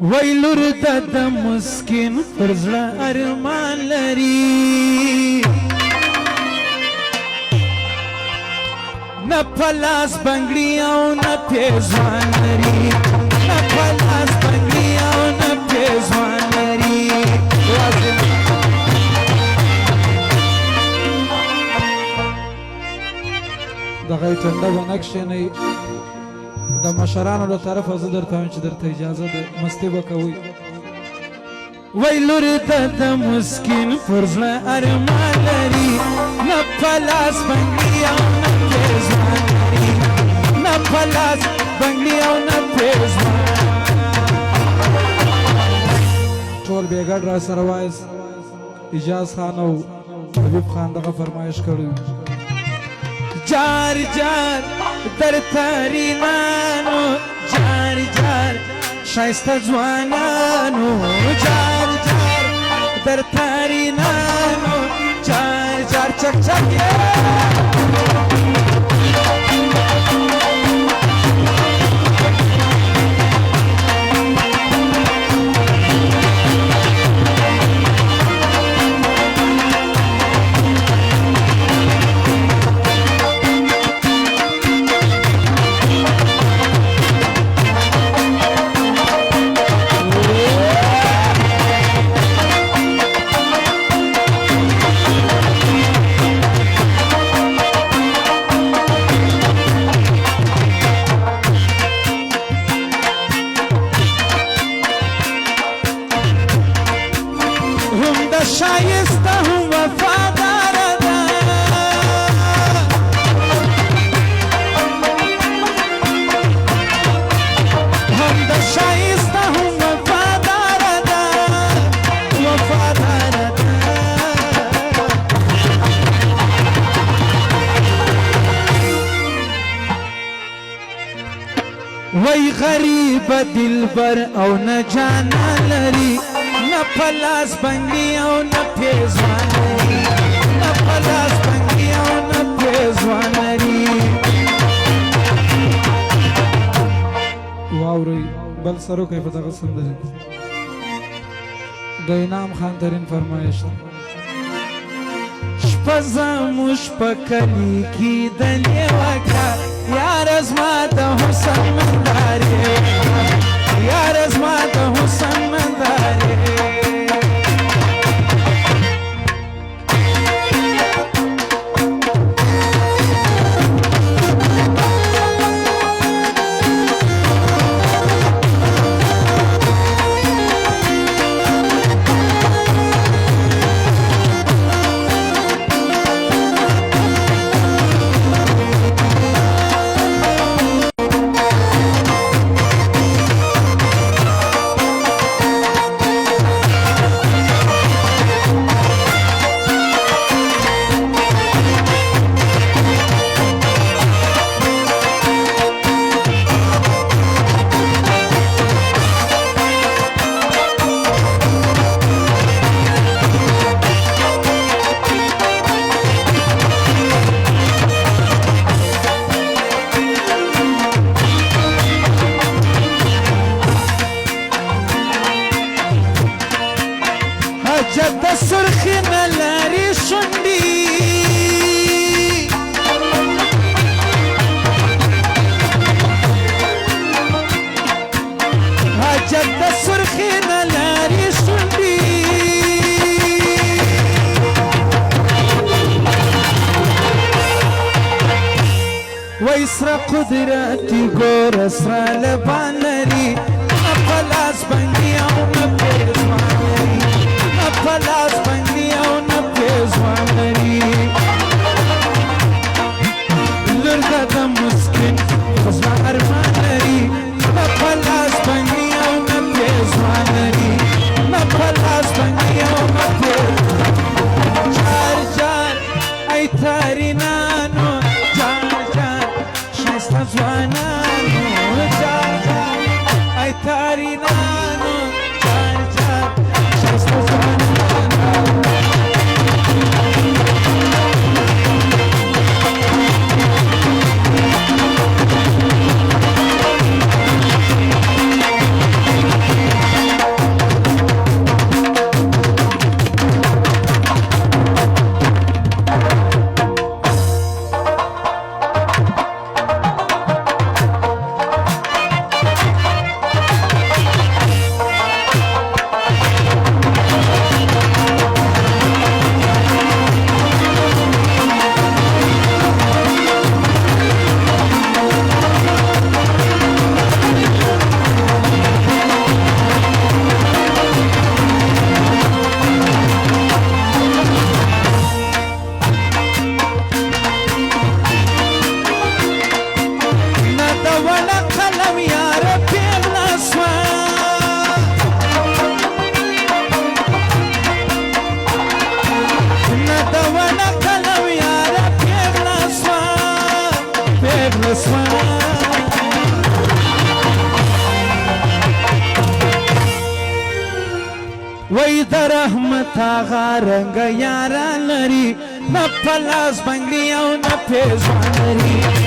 وای لور د مسکین پر زړه ارمان لري نه پلاس بنگړي او نه پیزوان لري نه پلاس بنگړي او نه پیزوان لري دغه ټنډه بنکشه نه د مشرانو له طرفه زه درته وایم چې درته اجازه ده مستي به کوئ وای لور د مسکین پر زړه ارمان لري نه پلاس بنګړي او نه پیزوان لري نه پلاس بنګړي او نه پیزوان ټول بېګډ را سره وایس اجاز خان او حبیب خان دغه فرمایش کړی جار جار در تارینانو جار جار شایسته ځوانانو جار جار در تارینانو جار جار چک چک شایسته هم وفادار ده هم د شایسته هم وفادار ده وفادار ده وای غریب دلبر او نه جانا لري نه پلاس بنګړي او نه پیزوان لري نه پلاس بنګړي او نه پیزوان لري واورئ بل سرو کوي په دغه سندرې د انعام خان ترین فرمایش شپه زموږ په کلي کې د لیوکه یار زما د حسن مندارې یار زما د حسن مندارې جد سرخی نلاری شنڈی جد سرخی نلاری شنڈی ویسرا قدرتی گور اسرا لبان لری اپلاس بنگی او نپیزوان لری پلاس بنگړي او نه پیزوان لري لور د مسکین په زړه ارمان لري نه پلاس بنګړي او نه پیزوان لري نه پلاس بنګړي او نه پیزوان جار جار ای تارینانو جار جار ښایسته ځوانانو جار جار د رحمت هغه رنګ یاران لري نه پلاس بنګلي او نه پیزوان لري